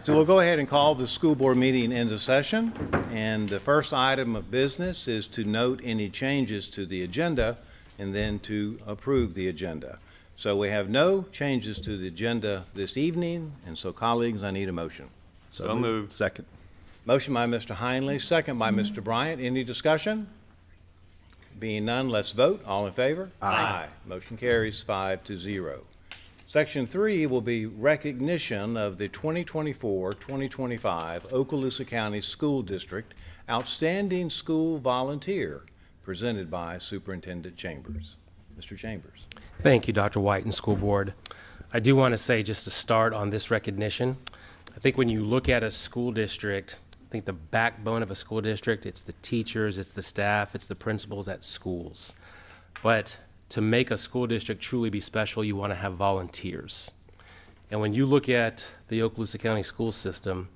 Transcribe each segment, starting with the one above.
So we'll go ahead and call the school board meeting into session. And the first item of business is to note any changes to the agenda and then to approve the agenda. So we have no changes to the agenda this evening, and so colleagues, I need a motion. So moved. Second. Motion by Mr. Heinley, second by Mr. Bryant. Any discussion? Being none, let's vote. All in favor? Aye. Motion carries 5-0. Section 3 will be recognition of the 2024-2025 Okaloosa County School District Outstanding School Volunteer, presented by Superintendent Chambers. Mr. Chambers. Thank you, Dr. White and School Board. I do want to say, just to start on this recognition, I think when you look at a school district, I think the backbone of a school district, it's the teachers, it's the staff, it's the principals at schools. But to make a school district truly be special, you want to have volunteers. And when you look at the Okaloosa County school system,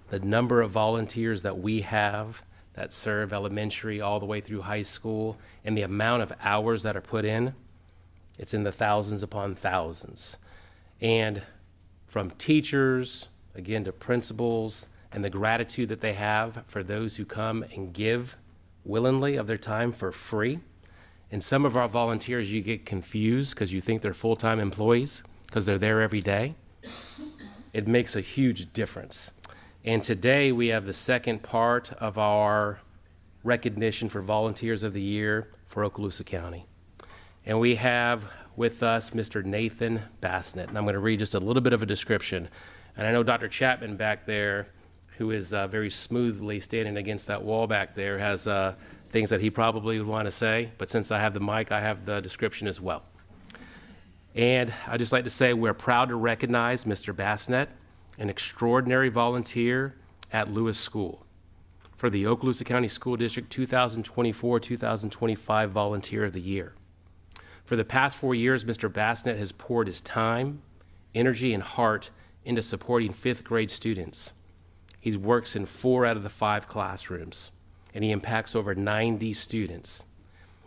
the number of volunteers that we have that serve elementary all the way through high school, and the amount of hours that are put in, it's in the thousands upon thousands. And from teachers, again, to principals, and the gratitude that they have for those who come and give willingly of their time for free. And some of our volunteers, you get confused because you think they're full-time employees because they're there every day. It makes a huge difference. And today we have the second part of our recognition for Volunteers of the Year for Okaloosa County. And we have with us Mr. Nathan Bassnett. And I'm going to read just a little bit of a description. And I know Dr. Chapman back there, who is very smoothly standing against that wall back there, has things that he probably would want to say. But since I have the mic, I have the description as well. And I'd just like to say we're proud to recognize Mr. Bassnett, an extraordinary volunteer at Lewis School, for the Okaloosa County School District 2024-2025 Volunteer of the Year. For the past 4 years, Mr. Bassnett has poured his time, energy, and heart into supporting fifth grade students. He works in 4 out of the 5 classrooms, and he impacts over 90 students.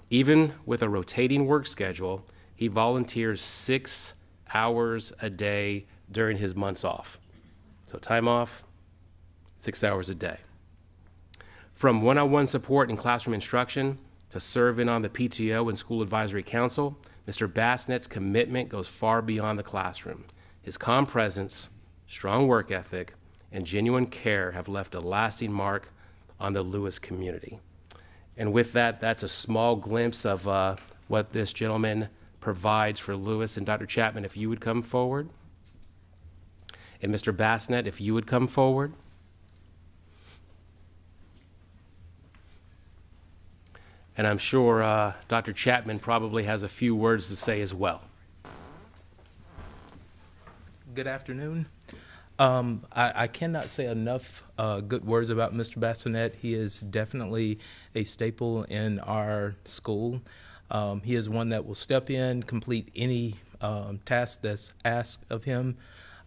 Even with a rotating work schedule, he volunteers 6 hours a day during his months off. So time off, 6 hours a day. From one-on-one support and classroom instruction to serving on the PTO and School Advisory Council, Mr. Bassnett's commitment goes far beyond the classroom. His calm presence, strong work ethic, and genuine care have left a lasting mark on the Lewis community. And with that, that's a small glimpse of what this gentleman provides for Lewis. And Dr. Chapman, if you would come forward. And Mr. Bassnett, if you would come forward. And I'm sure Dr. Chapman probably has a few words to say as well. Good afternoon. I cannot say enough good words about Mr. Bassnett. He is definitely a staple in our school. He is one that will step in, complete any task that's asked of him.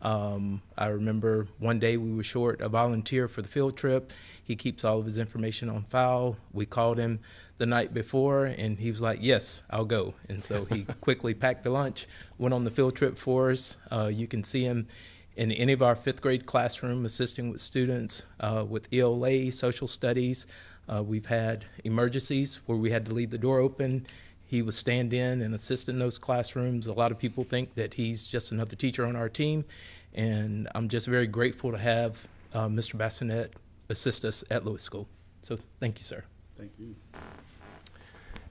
I remember one day we were short a volunteer for the field trip. He keeps all of his information on file. We called him the night before, and he was like, yes, I'll go. And so he quickly packed a lunch, went on the field trip for us. You can see him in any of our fifth grade classroom assisting with students with ELA, social studies. We've had emergencies where we had to leave the door open. He would stand in and assist in those classrooms. A lot of people think that he's just another teacher on our team, and I'm just very grateful to have Mr. Bassnett assist us at Lewis School. So thank you, sir. Thank you.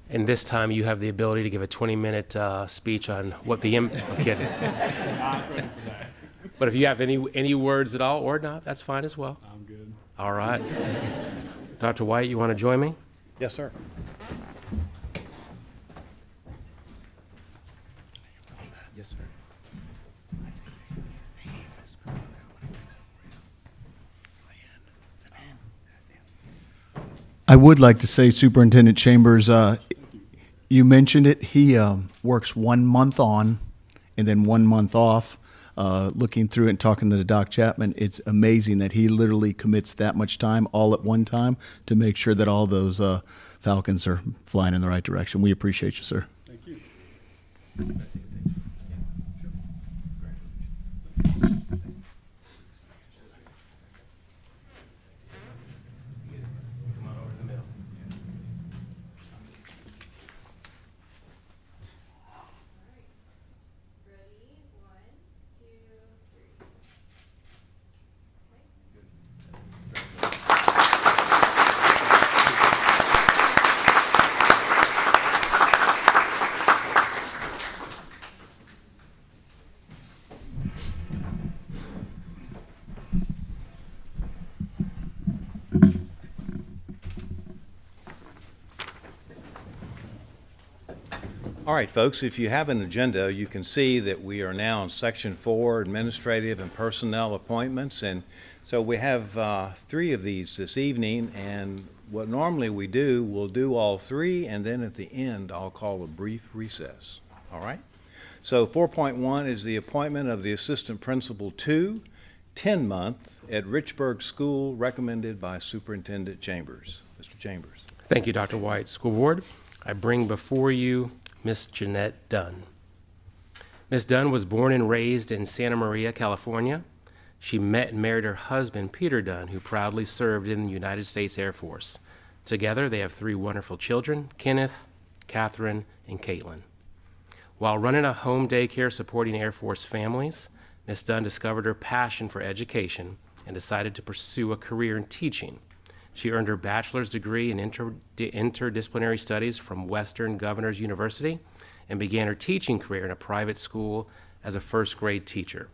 And this time you have the ability to give a 20-minute speech on what the I'm kidding. But if you have any words at all or not, that's fine as well. I'm good. All right. Dr. White, you want to join me? Yes, sir. Yes, sir. I would like to say, Superintendent Chambers, you mentioned it. He works 1 month on and then 1 month off. Looking through it and talking to Doc Chapman, it's amazing that he literally commits that much time all at one time to make sure that all those Falcons are flying in the right direction. We appreciate you, sir. Thank you. All right, folks, if you have an agenda, you can see that we are now in Section 4, Administrative and Personnel Appointments. And so we have 3 of these this evening, and what normally we do, we'll do all 3, and then at the end, I'll call a brief recess. All right? So 4.1 is the appointment of the Assistant Principal 2, 10-month at Richburg School, recommended by Superintendent Chambers. Mr. Chambers. Thank you, Dr. White. School Board, I bring before you Miss Jeanette Dunn. Miss Dunn was born and raised in Santa Maria, California. She met and married her husband, Peter Dunn, who proudly served in the United States Air Force. Together, they have 3 wonderful children, Kenneth, Catherine, and Caitlin. While running a home daycare supporting Air Force families, Miss Dunn discovered her passion for education and decided to pursue a career in teaching. She earned her bachelor's degree in interdisciplinary studies from Western Governors University and began her teaching career in a private school as a first-grade teacher.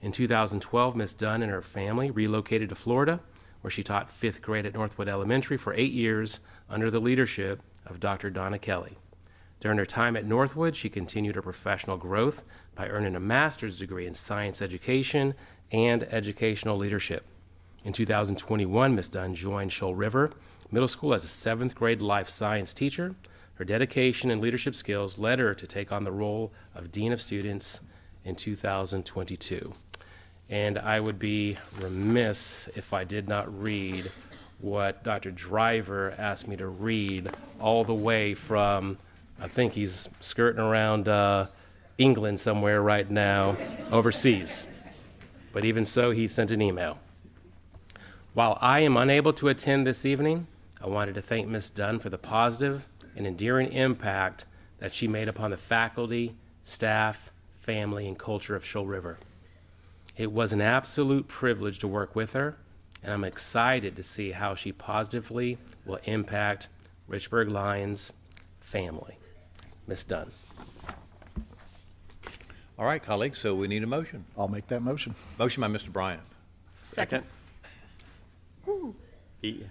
In 2012, Ms. Dunn and her family relocated to Florida, where she taught 5th grade at Northwood Elementary for 8 years under the leadership of Dr. Donna Kelly. During her time at Northwood, she continued her professional growth by earning a master's degree in science education and educational leadership. In 2021, Ms. Dunn joined Shoal River Middle School as a 7th grade life science teacher. Her dedication and leadership skills led her to take on the role of Dean of Students in 2022. And I would be remiss if I did not read what Dr. Driver asked me to read all the way from, I think he's skirting around England somewhere right now, overseas. But even so, he sent an email. While I am unable to attend this evening, I wanted to thank Ms. Dunn for the positive and enduring impact that she made upon the faculty, staff, family, and culture of Shoal River. It was an absolute privilege to work with her, and I'm excited to see how she positively will impact Richburg Lions family. Ms. Dunn. All right, colleagues, so we need a motion. I'll make that motion. Motion by Mr. Bryant. Second. You're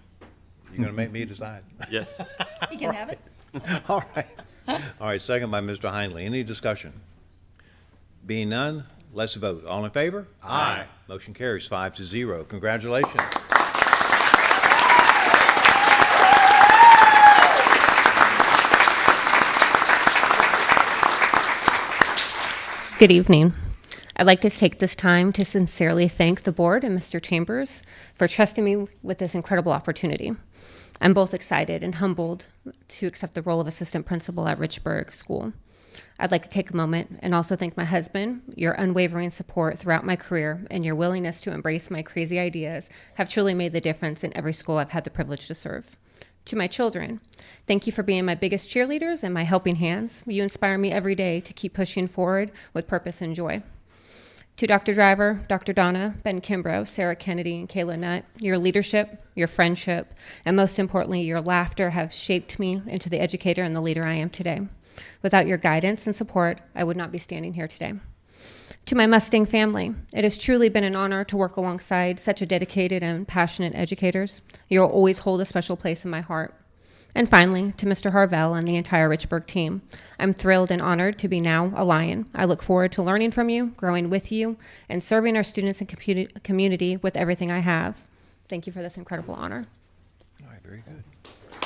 going to make me decide? Yes. You can have it. All right. All right, second by Mr. Hindley. Any discussion? Being none, let's vote. All in favor? Aye. Motion carries 5-0. Congratulations. Good evening. I'd like to take this time to sincerely thank the board and Mr. Chambers for trusting me with this incredible opportunity. I'm both excited and humbled to accept the role of assistant principal at Richburg School. I'd like to take a moment and also thank my husband. Your unwavering support throughout my career and your willingness to embrace my crazy ideas have truly made the difference in every school I've had the privilege to serve. To my children, thank you for being my biggest cheerleaders and my helping hands. You inspire me every day to keep pushing forward with purpose and joy. To Dr. Driver, Dr. Donna, Ben Kimbrough, Sarah Kennedy, and Kayla Nutt, your leadership, your friendship, and most importantly, your laughter have shaped me into the educator and the leader I am today. Without your guidance and support, I would not be standing here today. To my Mustang family, it has truly been an honor to work alongside such a dedicated and passionate educators. You'll always hold a special place in my heart. And finally, to Mr. Harvell and the entire Richburg team, I'm thrilled and honored to be now a Lion. I look forward to learning from you, growing with you, and serving our students and community with everything I have. Thank you for this incredible honor. All right, very good.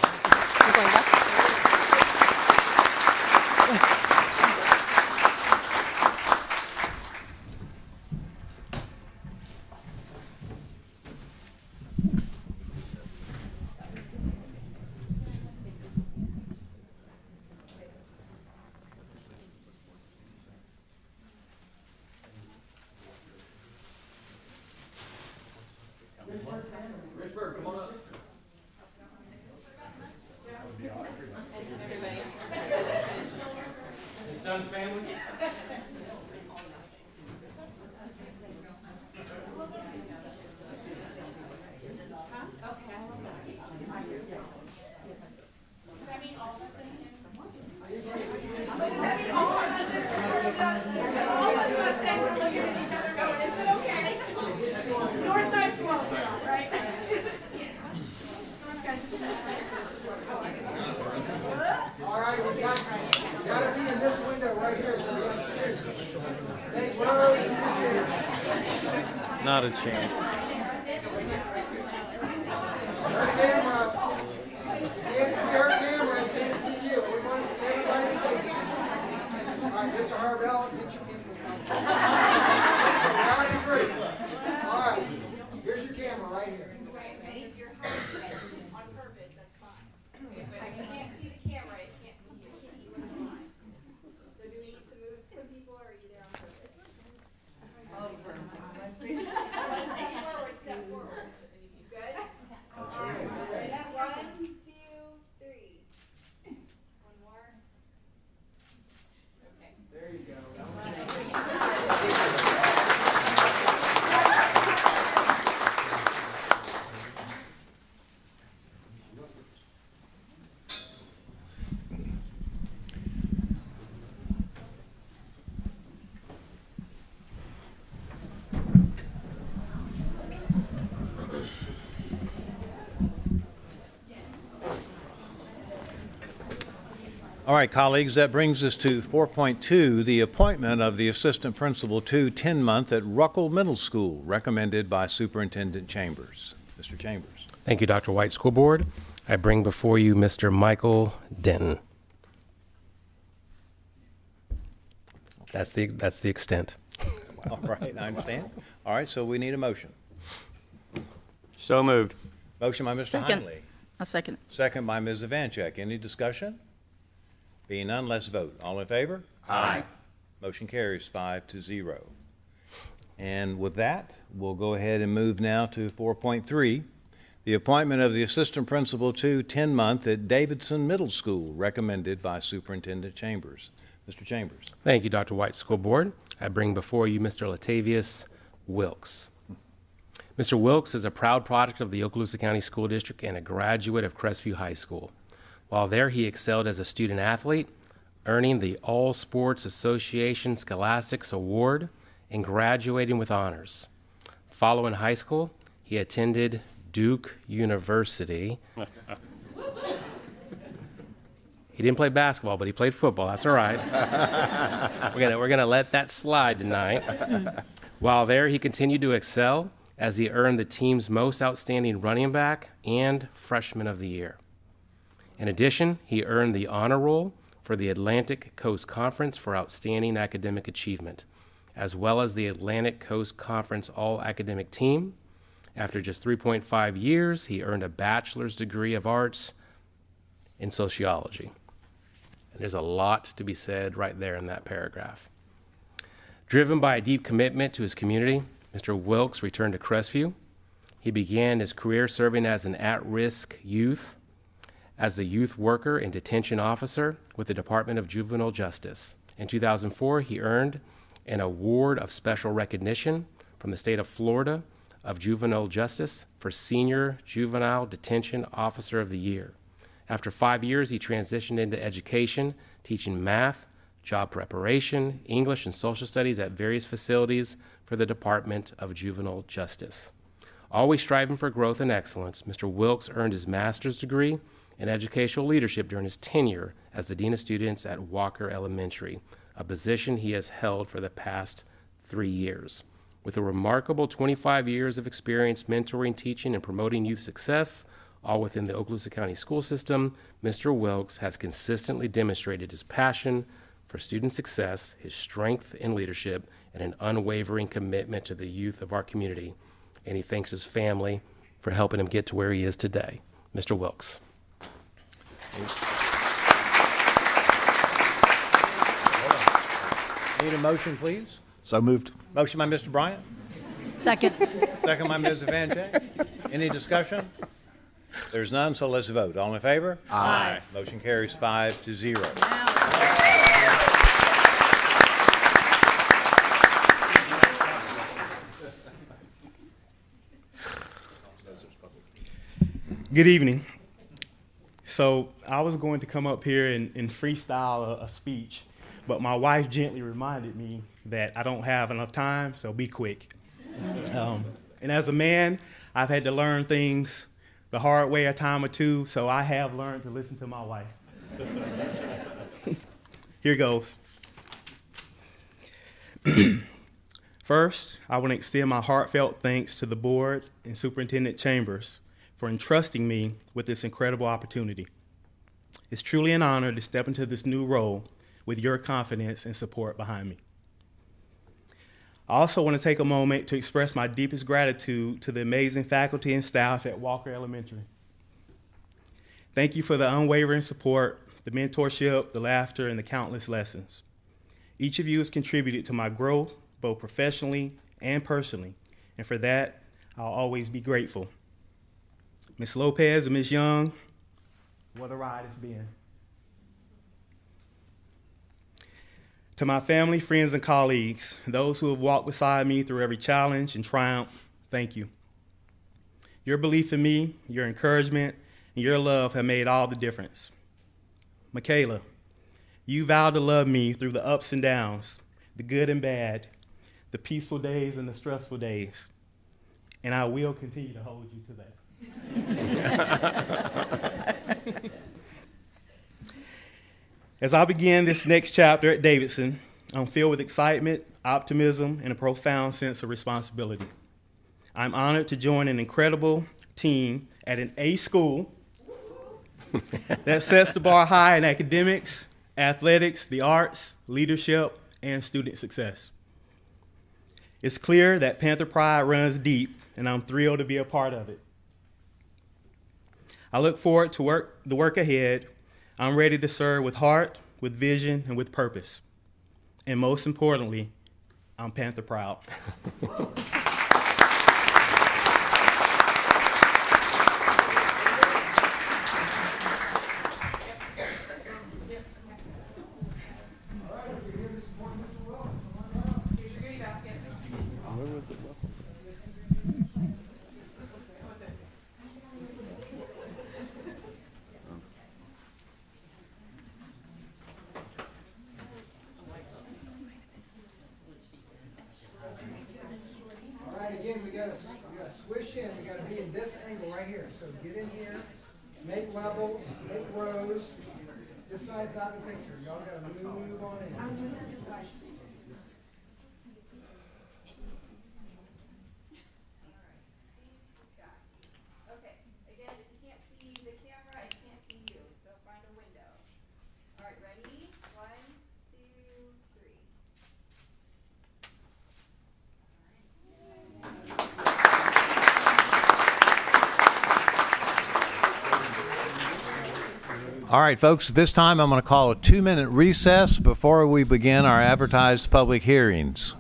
I'm going back. Richburg, come on up. Not a chance. Can't see our camera, can't see you. We want to see everybody's faces. All right, Mr. Harbell, get your people. That'd be great. All right, here's your camera right here. If you're on purpose, that's fine. Okay, but if you can't see the camera, it can't see you. So do we need to move some people, or are you there on purpose? Step forward, step forward. Good? All right. 1, 2, 3. One more. Okay. There you go. All right, colleagues, that brings us to 4.2, the appointment of the assistant principal to 10-month at Ruckle Middle School, recommended by Superintendent Chambers. Mr. Chambers. Thank you, Dr. White, School Board. I bring before you Mr. Michael Denton. That's the extent. All right, I understand. All right, so we need a motion. So moved. Motion by Mr. Second. Heinley. A second. Second by Ms. Ivanchek. Any discussion? Being none, let's vote. All in favor? Aye. Motion carries 5-0. And with that, we'll go ahead and move now to 4.3, the appointment of the assistant principal to 10-month at Davidson Middle School, recommended by Superintendent Chambers. Mr. Chambers. Thank you, Dr. White, School Board. I bring before you Mr. Latavius Wilkes. Mr. Wilkes is a proud product of the Okaloosa County School District and a graduate of Crestview High School. While there, he excelled as a student athlete, earning the All Sports Association Scholastics Award and graduating with honors. Following high school, he attended Duke University. He didn't play basketball, but he played football. That's all right. We're gonna let that slide tonight. While there, he continued to excel as he earned the team's most outstanding running back and freshman of the year. In addition, he earned the honor roll for the Atlantic Coast Conference for outstanding academic achievement, as well as the Atlantic Coast Conference All-Academic Team. After just 3.5 years, he earned a bachelor's degree of arts in sociology. And there's a lot to be said right there in that paragraph. Driven by a deep commitment to his community, Mr. Wilkes returned to Crestview. He began his career serving as an at-risk youth, as the youth worker and detention officer with the Department of Juvenile Justice. In 2004, he earned an award of special recognition from the state of Florida of Juvenile Justice for Senior Juvenile Detention Officer of the Year. After 5 years, he transitioned into education, teaching math, job preparation, English, and social studies at various facilities for the Department of Juvenile Justice. Always striving for growth and excellence, Mr. Wilkes earned his master's degree in educational leadership during his tenure as the Dean of Students at Walker Elementary, a position he has held for the past 3 years. With a remarkable 25 years of experience mentoring, teaching, and promoting youth success, all within the Okaloosa County school system, Mr. Wilkes has consistently demonstrated his passion for student success, his strength in leadership, and an unwavering commitment to the youth of our community. And he thanks his family for helping him get to where he is today. Mr. Wilkes. Need a motion, please? So moved. Motion by Mr. Bryant, Second. second by Ms. Evanchek. Any discussion? There's none, so let's vote. All in favor? Aye. Motion carries 5-0. Good evening. So I was going to come up here and freestyle a speech, but my wife gently reminded me that I don't have enough time, so be quick. And as a man, I've had to learn things the hard way a time or two, so I have learned to listen to my wife. Here goes. First, I want to extend my heartfelt thanks to the board and Superintendent Chambers for entrusting me with this incredible opportunity. It's truly an honor to step into this new role with your confidence and support behind me. I also want to take a moment to express my deepest gratitude to the amazing faculty and staff at Walker Elementary. Thank you for the unwavering support, the mentorship, the laughter, and the countless lessons. Each of you has contributed to my growth, both professionally and personally, and for that, I'll always be grateful. Ms. Lopez and Ms. Young, what a ride it's been. To my family, friends, and colleagues, those who have walked beside me through every challenge and triumph, thank you. Your belief in me, your encouragement, and your love have made all the difference. Michaela, you vowed to love me through the ups and downs, the good and bad, the peaceful days and the stressful days, and I will continue to hold you to that. As I begin this next chapter at Davidson, I'm filled with excitement, optimism, and a profound sense of responsibility. I'm honored to join an incredible team at an A school that sets the bar high in academics, athletics, the arts, leadership, and student success. It's clear that Panther pride runs deep, and I'm thrilled to be a part of it. I look forward to the work ahead. I'm ready to serve with heart, with vision, and with purpose. And most importantly, I'm Panther proud. Again, we gotta squish in. We gotta be in this angle right here. So get in here, make levels, make rows. This side's not in the picture. Y'all gotta move on in. Okay, again, if you can't see the camera, I can't see you, so find a window. All right, ready? 1, 2, 3. All right, folks, at this time I'm going to call a 2-minute recess before we begin our advertised public hearings.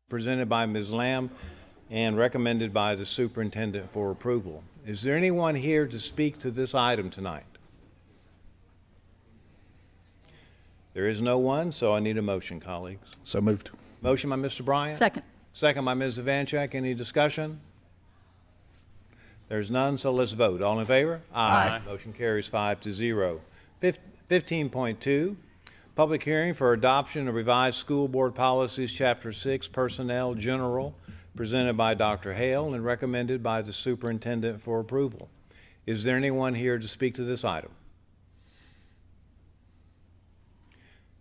Presented by Ms. Lamb and recommended by the superintendent for approval. Is there anyone here to speak to this item tonight? There is no one, so I need a motion, colleagues. So moved. Motion by Mr. Bryant. Second. Second by Ms. Vancheck. Any discussion? There's none, so let's vote. All in favor? Aye. Motion carries 5-0. 15.2, public hearing for adoption of revised school board policies, Chapter 6, Personnel General, presented by Dr. Hale and recommended by the superintendent for approval. Is there anyone here to speak to this item?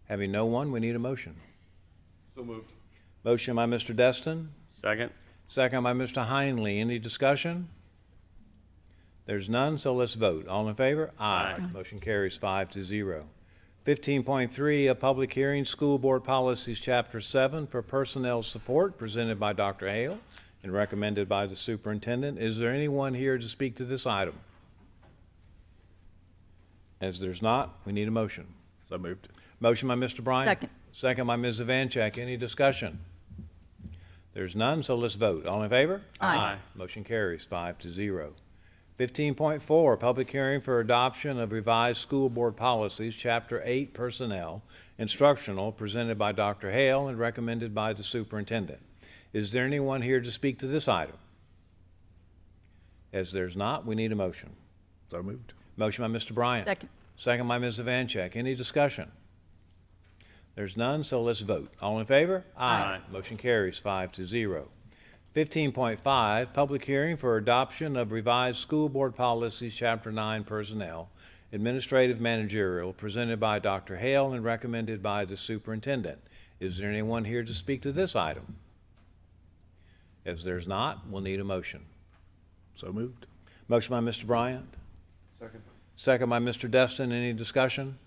Having no one, we need a motion. So moved. Motion by Mr. Destin, Second. second by Mr. Heinley. Any discussion? There's none, so let's vote. All in favor? Aye. Motion carries 5-0. 15.3, a public hearing, School Board Policies, Chapter 7 for personnel support, presented by Dr. Hale and recommended by the superintendent. Is there anyone here to speak to this item? As there's not, we need a motion. So moved. Motion by Mr. Bryant. Second. Second by Ms. Vancheck. Any discussion? There's none, so let's vote. All in favor? Aye. Motion carries 5-0. 15.4, public hearing for adoption of revised school board policies, Chapter 8, Personnel, Instructional, presented by Dr. Hale and recommended by the superintendent. Is there anyone here to speak to this item? As there's not, we need a motion. So moved. Motion by Mr. Bryant. Second. Second by Ms. Vancheck. Any discussion? There's none, so let's vote. All in favor? Aye. Motion carries 5-0. 15.5, public hearing for adoption of revised school board policies, Chapter 9, Personnel, Administrative Managerial, presented by Dr. Hale and recommended by the superintendent. Is there anyone here to speak to this item? If there's not, we'll need a motion. So moved. Motion by Mr. Bryant. Second. Second by Mr. Destin. Any discussion?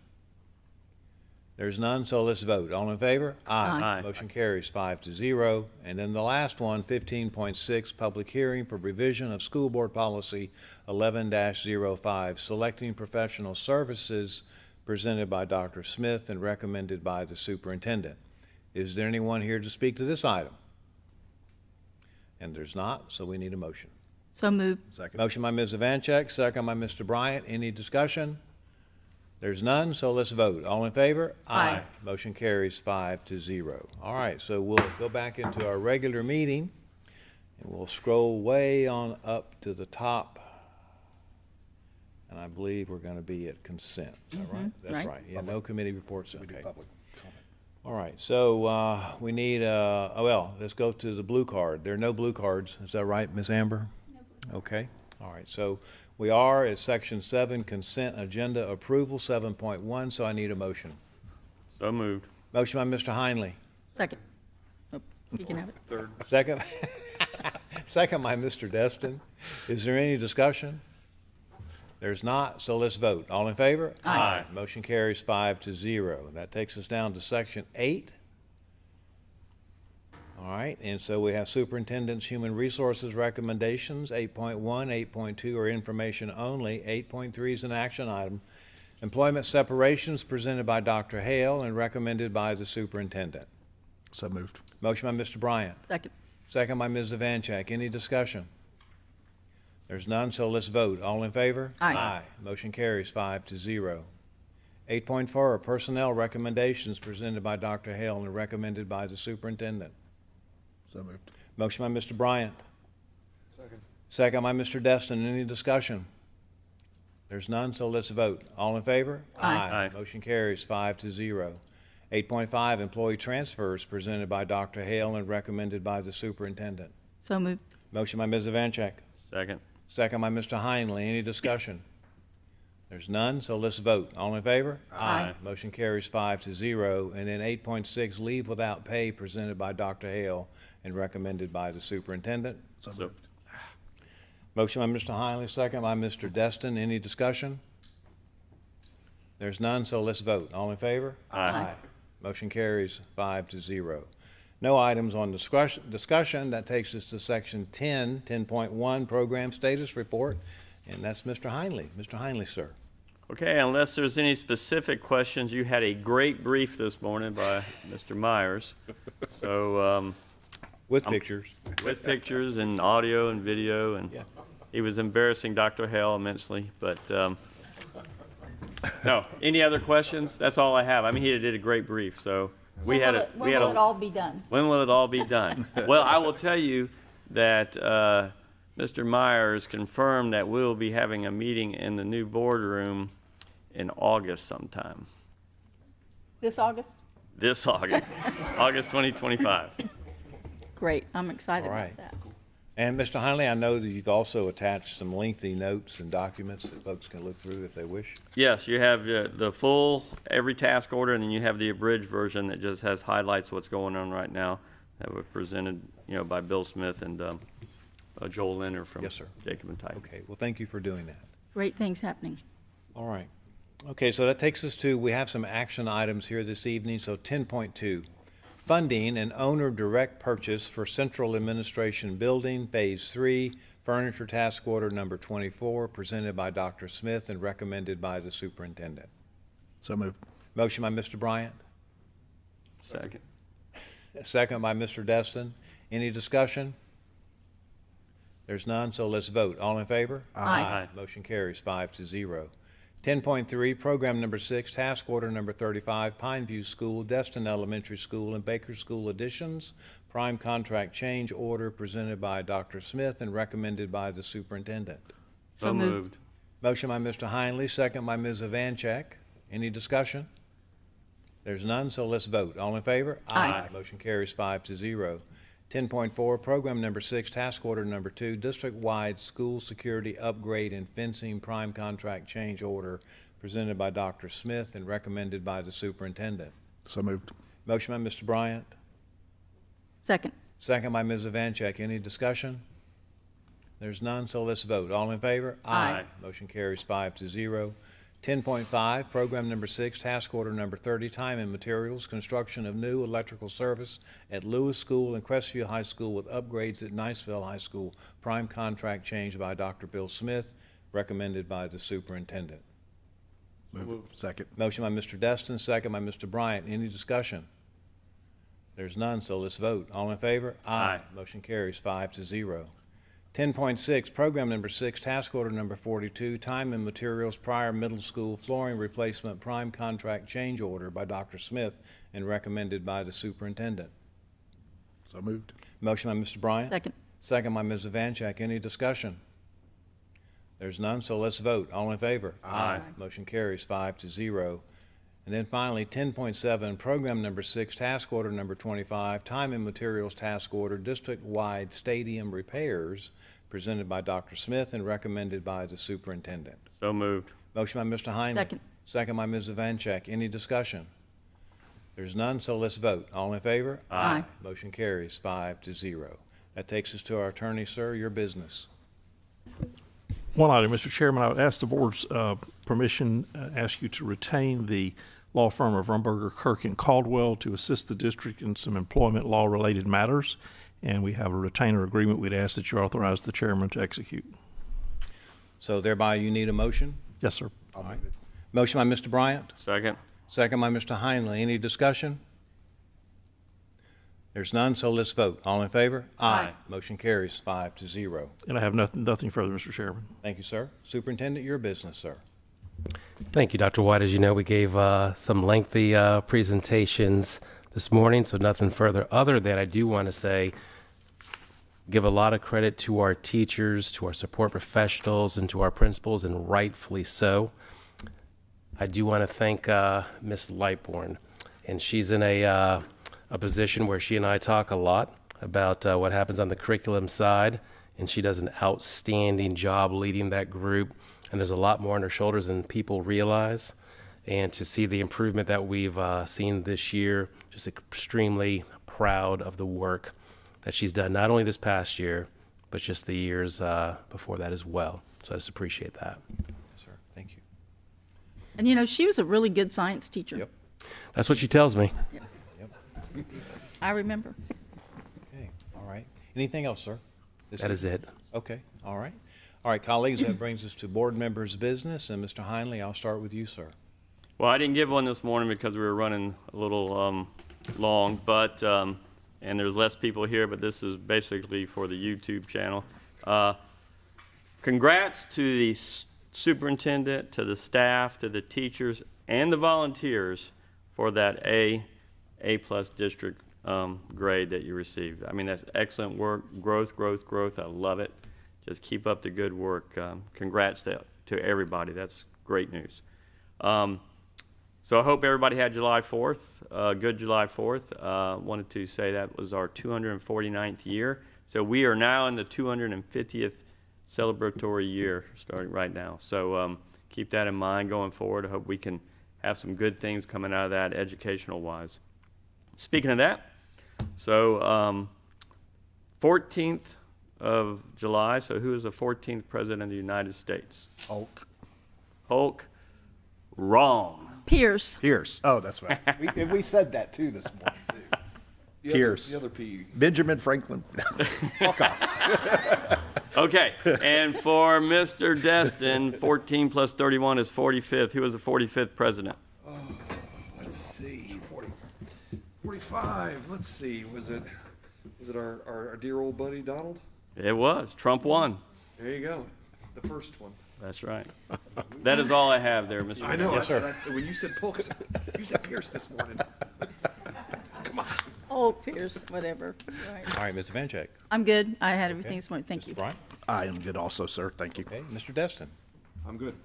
There's none, so let's vote. All in favor? Aye. Motion carries 5-0. And then the last one, 15.6, public hearing for revision of School Board Policy 11-05, selecting professional services, presented by Dr. Smith and recommended by the superintendent. Is there anyone here to speak to this item? And there's not, so we need a motion. So moved. Second. Motion by Ms. Vancheck, second by Mr. Bryant. Any discussion? There's none, so let's vote. All in favor? Aye. Motion carries 5-0. All right, so we'll go back into our regular meeting, and we'll scroll way on up to the top. And I believe we're going to be at consent. Is that right? That's right. right. Yeah, no committee reports. We do Okay. public comment. All right, so we need, well, let's go to the blue card. There are no blue cards. Is that right, Ms. Amber? No. Okay. All right, so we are at Section 7, Consent Agenda Approval, 7.1, so I need a motion. So moved. Motion by Mr. Heinley. Second. Oh, you can have it. Third. Second, second by Mr. Destin. Is there any discussion? There's not, so let's vote. All in favor? Aye. Motion carries 5-0. That takes us down to Section 8. All right, and so we have Superintendent's Human Resources Recommendations. 8.1, 8.2 are information only. 8.3 is an action item. Employment separations presented by Dr. Hale and recommended by the superintendent. So moved. Motion by Mr. Bryant. Second. Second by Ms. Vancheck. Any discussion? There's none, so let's vote. All in favor? Aye. Motion carries 5-0. 8.4, personnel recommendations presented by Dr. Hale and recommended by the superintendent. So moved. Motion by Mr. Bryant. Second. Second by Mr. Destin. Any discussion? There's none, so let's vote. All in favor? Aye. Aye. Motion carries 5-0. 8.5, employee transfers presented by Dr. Hale and recommended by the superintendent. So moved. Motion by Ms. Vancheck. Second. Second by Mr. Heinley. Any discussion? There's none, so let's vote. All in favor? Aye. Motion carries 5-0. And then 8.6, leave without pay presented by Dr. Hale and recommended by the superintendent. So moved. Motion by Mr. Heinley, second by Mr. Destin. Any discussion? There's none, so let's vote. All in favor? Aye. Motion carries 5-0. No items on discussion. That takes us to Section 10, 10.1, Program Status Report, and that's Mr. Heinley. Mr. Heinley, sir. Okay, unless there's any specific questions, you had a great brief this morning by Mr. Myers. So, With pictures. with pictures and audio and video, and Yeah. he was embarrassing Dr. Hale immensely, but, no. Any other questions? That's all I have. I mean, he did a great brief, so We had a, When will it all be done? when will it all be done? Well, I will tell you that Mr. Myers confirmed that we'll be having a meeting in the new boardroom in August sometime. This August? This August, August 2025. Great, I'm excited All right. about that. And Mr. Heinley, I know that you've also attached some lengthy notes and documents that folks can look through if they wish. Yes, you have the full, every task order, and then you have the abridged version that just has highlights what's going on right now that were presented, by Bill Smith and Joel Leonard from Yes, sir. Jacob and Tyke. Okay, well, thank you for doing that. Great things happening. All right. Okay, so that takes us to, we have some action items here this evening. So 10.2, funding and owner direct purchase for Central Administration Building, Phase 3, Furniture Task Order Number 24, presented by Dr. Smith and recommended by the superintendent. So moved. Motion by Mr. Bryant, Second. second by Mr. Destin. Any discussion? There's none, so let's vote. All in favor? Aye. Motion carries 5-0. 10.3, Program Number 6, Task Order Number 35, Pineview School, Destin Elementary School, and Baker School additions. Prime contract change order presented by Dr. Smith and recommended by the superintendent. So moved. Motion by Mr. Heinley, second by Ms. Ivanchek. Any discussion? There's none, so let's vote. All in favor? Aye. Motion carries 5-0. 10.4, Program Number 6, Task Order Number 2, District-wide School Security Upgrade and Fencing Prime Contract Change Order presented by Dr. Smith and recommended by the superintendent. So moved. Motion by Mr. Bryant, Second. second by Ms. Ivanchek. Any discussion? There's none, so let's vote. All in favor? Aye. Motion carries 5-0. 10.5, Program Number 6, Task Order Number 30, Time and Materials, Construction of New Electrical Service at Lewis School and Crestview High School with upgrades at Niceville High School. Prime contract change by Dr. Bill Smith, recommended by the superintendent. Moved. Second. Motion by Mr. Destin, second by Mr. Bryant. Any discussion? There's none, so let's vote. All in favor? Aye. Motion carries 5-0. 10.6, Program Number 6, Task Order Number 42, Time and Materials Prior Middle School Flooring Replacement Prime Contract Change Order by Dr. Smith and recommended by the superintendent. So moved. Motion by Mr. Bryant. Second. Second by Ms. Ivanchek. Any discussion? There's none, so let's vote. All in favor? Aye. Motion carries 5-0. And then finally, 10.7, Program Number 6, Task Order Number 25, Time and Materials Task Order, District-wide Stadium Repairs, presented by Dr. Smith and recommended by the superintendent. So moved. Motion by Mr. Heinley. Second. Second by Ms. Ivanchek. Any discussion? There's none, so let's vote. All in favor? Aye. Motion carries 5-0. That takes us to our attorney, sir. Your business. One item, Mr. Chairman, I would ask the board's permission, ask you to retain the law firm of Rumberger, Kirk, and Caldwell to assist the district in some employment law-related matters, and we have a retainer agreement. We'd ask that you authorize the chairman to execute. So thereby you need a motion? Yes, sir. I'll move it. Motion by Mr. Bryant. Second. Second by Mr. Heinley. Any discussion? There's none, so let's vote. All in favor? Aye. Motion carries 5-0. And I have nothing further, Mr. Chairman. Thank you, sir. Superintendent, your business, sir. Thank you, Dr. White. As you know, we gave some lengthy presentations this morning, so nothing further. Other than I do want to say, give a lot of credit to our teachers, to our support professionals, and to our principals, and rightfully so. I do want to thank Ms. Lightbourne, and she's in a position where she and I talk a lot about what happens on the curriculum side, and she does an outstanding job leading that group. And there's a lot more on her shoulders than people realize. And to see the improvement that we've seen this year, just extremely proud of the work that she's done, not only this past year, but just the years before that as well. So I just appreciate that. Yes, sir. Thank you. And she was a really good science teacher. Yep. That's what she tells me. Yep. I remember. Okay. All right. Anything else, sir? That is it. Okay. All right. All right, colleagues, that brings us to board members' business. And Mr. Heinley, I'll start with you, sir. Well, I didn't give one this morning because we were running a little long, but and there's less people here, but this is basically for the YouTube channel. Congrats to the superintendent, to the staff, to the teachers, and the volunteers for that A A+ district grade that you received. I mean, that's excellent work, growth, growth, growth. I love it. Just keep up the good work. Congrats to everybody. That's great news. So I hope everybody had July 4th, good July 4th. Wanted to say that was our 249th year. So we are now in the 250th celebratory year starting right now. So keep that in mind going forward. I hope we can have some good things coming out of that educational-wise. Speaking of that, so 14th of July, so who is the 14th President of the United States? Hulk. Hulk? Wrong. Pierce. Pierce. Oh, that's right. We said that too this morning, too. Pierce. The other P. Benjamin Franklin. Walk on. Okay, and for Mr. Destin, 14 plus 31 is 45th. Who was the 45th president? Oh, let's see, 45. Let's see, was it our dear old buddy Donald? It was. Trump won. There you go, the first one. That's right. That is all I have there, Mr. I know. Yes, sir. When you said Polk, I said, you said Pierce this morning. Come on. Oh, Pierce, whatever. Right. All right, Mr. Vanchek. I'm good. I had everything this morning. Thank you. Brian? I am good also, sir. Thank you. Okay, Mr. Destin. I'm good.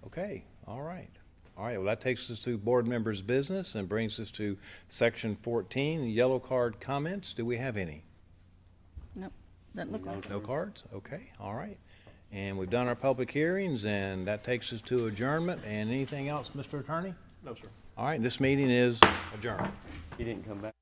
Okay, all right. All right, well, that takes us to board members' business and brings us to section 14, yellow card comments. Do we have any? Nope, doesn't look like it. No cards? Okay, all right. And we've done our public hearings, and that takes us to adjournment. And anything else, Mr. Attorney? No, sir. All right, this meeting is adjourned. He didn't come back.